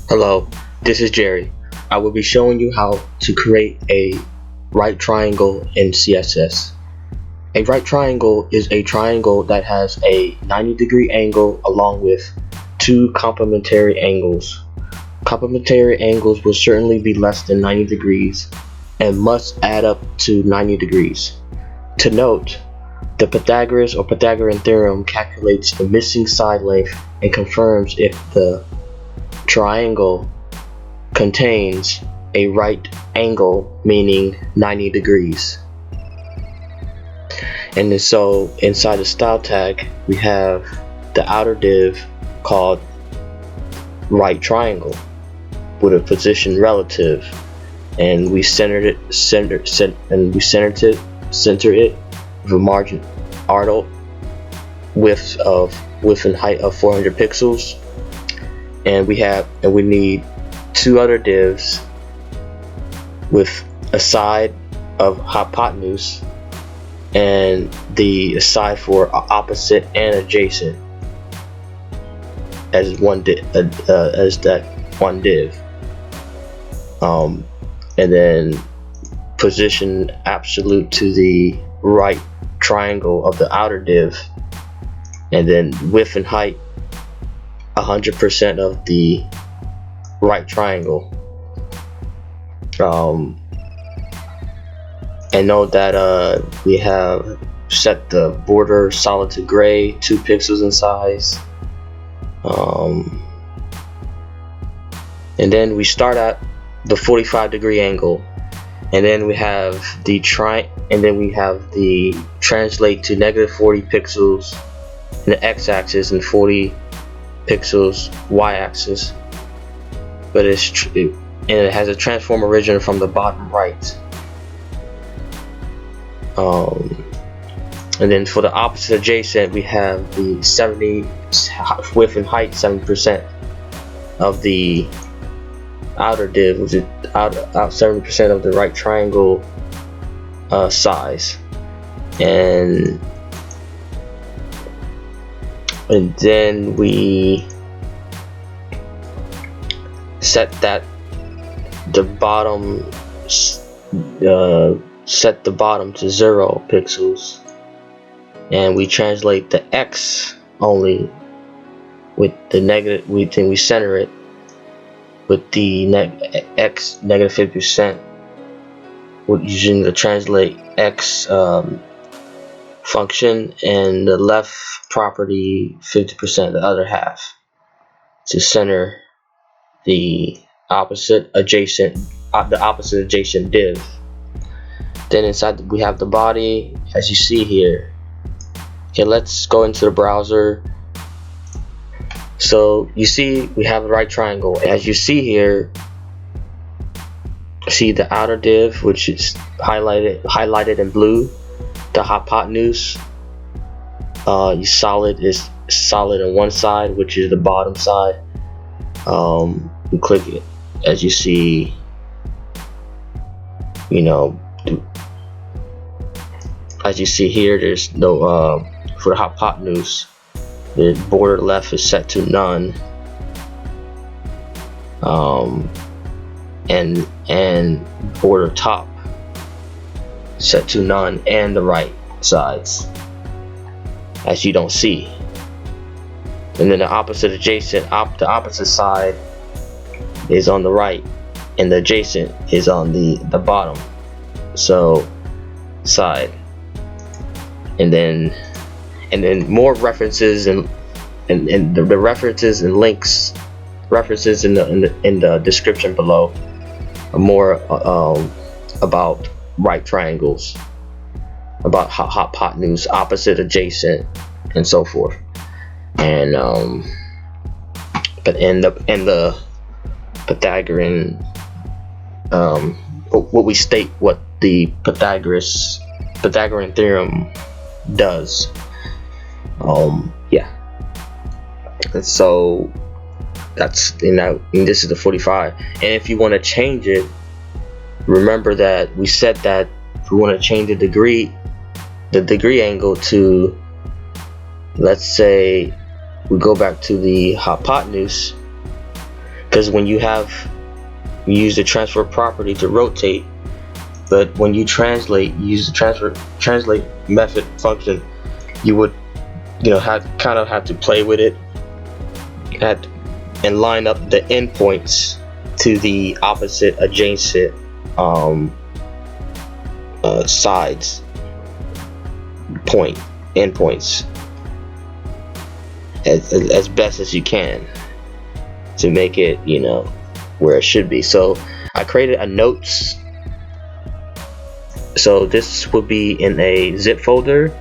Hello, this is Jerry. I will be showing you how to create a right triangle in CSS. A right triangle is a triangle that has a 90-degree angle along with two complementary angles. Complementary angles will certainly be less than 90 degrees and must add up to 90 degrees. To note, the Pythagoras or Pythagorean theorem calculates the missing side length and confirms if the triangle contains a right angle, meaning 90 degrees. And then so inside the style tag we have the outer div called right triangle with a position relative, and we center it with a margin width and height of 400 pixels. And we need two other divs with a side of hypotenuse and the side for opposite and adjacent as that one div. And then position absolute to the right triangle of the outer div, and then width and height 100% of the right triangle. And note that we have set the border solid to gray, 2 pixels in size. And then we start at the 45-degree angle, and then we have the translate to -40 pixels in the x-axis and 40 pixels y-axis, but it has a transform origin from the bottom right. And then for the opposite adjacent, we have the 70 width and height 70% of the outer div, which is out 70% of the right triangle size, and then we set the bottom to 0 pixels, and we translate the x only with the negative. We center it with the x -50%, using the translate x function, and the left property 50%, the other half, to center the opposite adjacent div. Then inside we have the body, as you see here. Okay, let's go into the browser. So you see we have a right triangle. As you see here, see the outer div, which is highlighted in blue. The hypotenuse is solid on one side, which is the bottom side. We click it, as you see, as you see here, there's no for the hypotenuse, the border left is set to none, and border top set to none, and the right sides, as you don't see. And then the opposite adjacent, the opposite side is on the right, and the adjacent is on the bottom side. And then more references and the references and links, references in the description below are more about right triangles, about hypotenuse, opposite, adjacent, and so forth. And but in the Pythagorean, what we state what the Pythagorean theorem does. Yeah. And so that's, this is the 45. And if you want to change it, remember that we said that if we want to change the degree angle to, let's say we go back to the hypotenuse, because when you use the transfer property to rotate, but when you translate, you use the translate method function, you would kind of have to play with it and line up the endpoints to the opposite adjacent sides endpoints as best as you can to make it where it should be. So I created a notes, so this would be in a zip folder,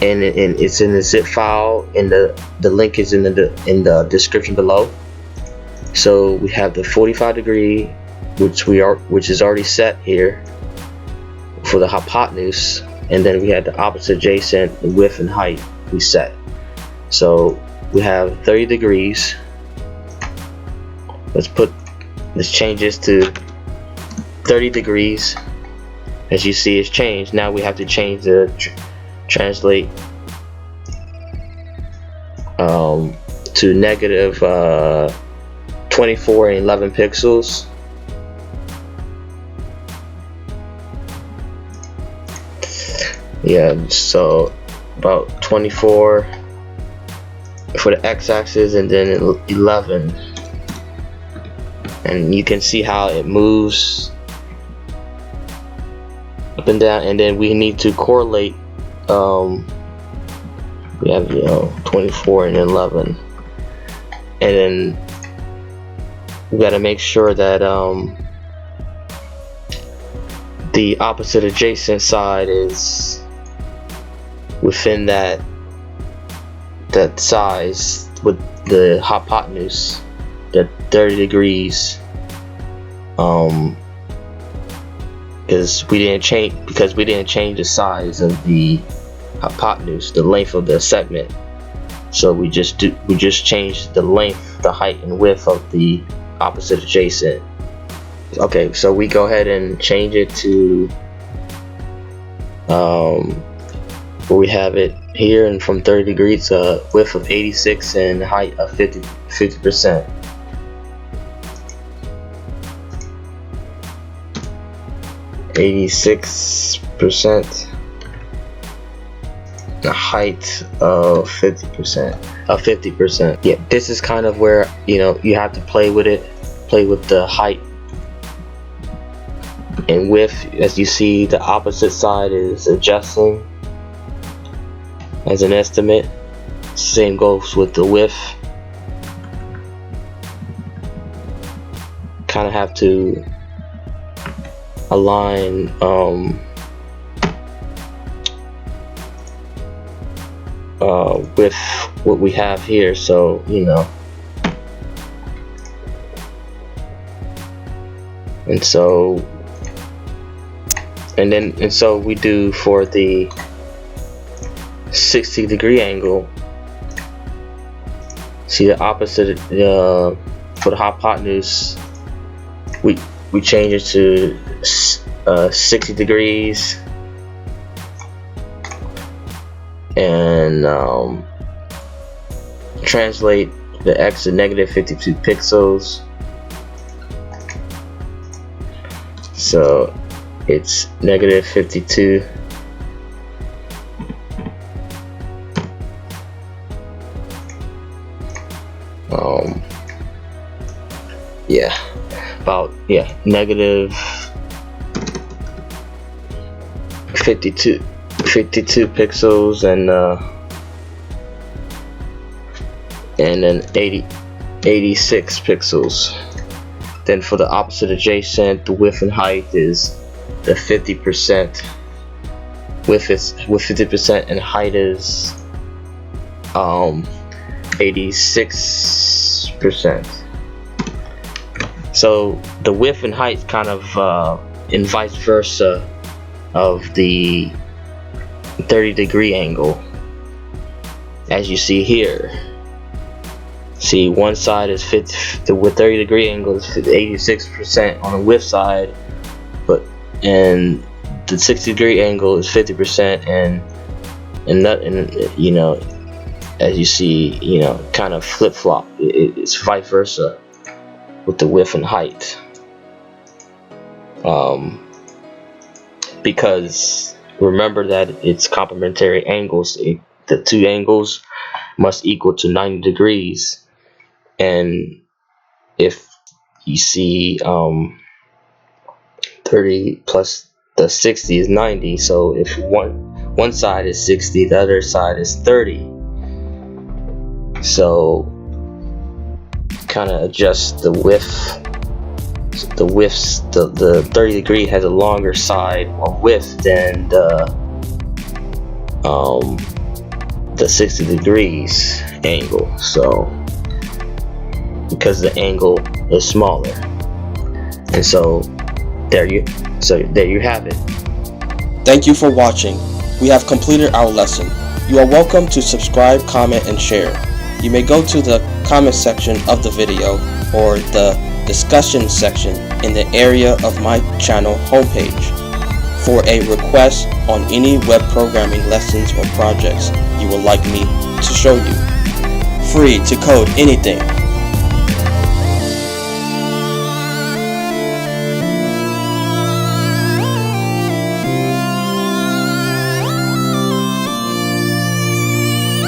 and it's in the zip file, and the link is in the description below. So we have the 45 degree, which is already set here for the hypotenuse, and then we had the opposite adjacent, the width and height we set. So we have 30 degrees. Let's change this to 30 degrees. As you see, it's changed. Now we have to change the translate to negative 24 and 11 pixels. Yeah, so about 24 for the x-axis, and then 11, and you can see how it moves up and down. And then we need to correlate, we have 24 and 11, and then we got to make sure that the opposite adjacent side is within that size with the hypotenuse, that 30 degrees, because we didn't change the size of the hypotenuse, the length of the segment. So we just changed the length, the height and width of the opposite adjacent. Okay, so we go ahead and change it to where we have it here, and from 30 degrees, width of 86 and height of 50%. The height of 50%. Yeah, this is kind of where you have to play with the height and width. As you see, the opposite side is adjusting as an estimate. Same goes with the width. Kind of have to align with what we have here, so and so we do for the 60 degree angle. See the opposite, for the hypotenuse, we change it to 60 degrees, and translate the x to negative 52 pixels. So it's negative 52. Negative 52 pixels, and then 86 pixels. Then for the opposite adjacent, the width and height is the 50%. Width is with 50%, and height is 86%. So the width and height kind of in vice versa of the 30 degree angle, as you see here. See, one side is 50, with 30 degree angle is 86% on the width side, and the 60 degree angle is 50%, and as you see, kind of flip-flop. It's vice versa. with the width and height, because remember that it's complementary angles. The two angles must equal to 90 degrees, and if you see 30 plus the 60 is 90, so if one side is 60, the other side is 30, so kind of adjust the width. The 30 degree has a longer side or width than the 60 degrees angle, so because the angle is smaller. And so there you have it. Thank you for watching. We have completed our lesson. You are welcome to subscribe, comment, and share. You may go to the comment section of the video or the discussion section in the area of my channel homepage for a request on any web programming lessons or projects you would like me to show you. Free to code anything.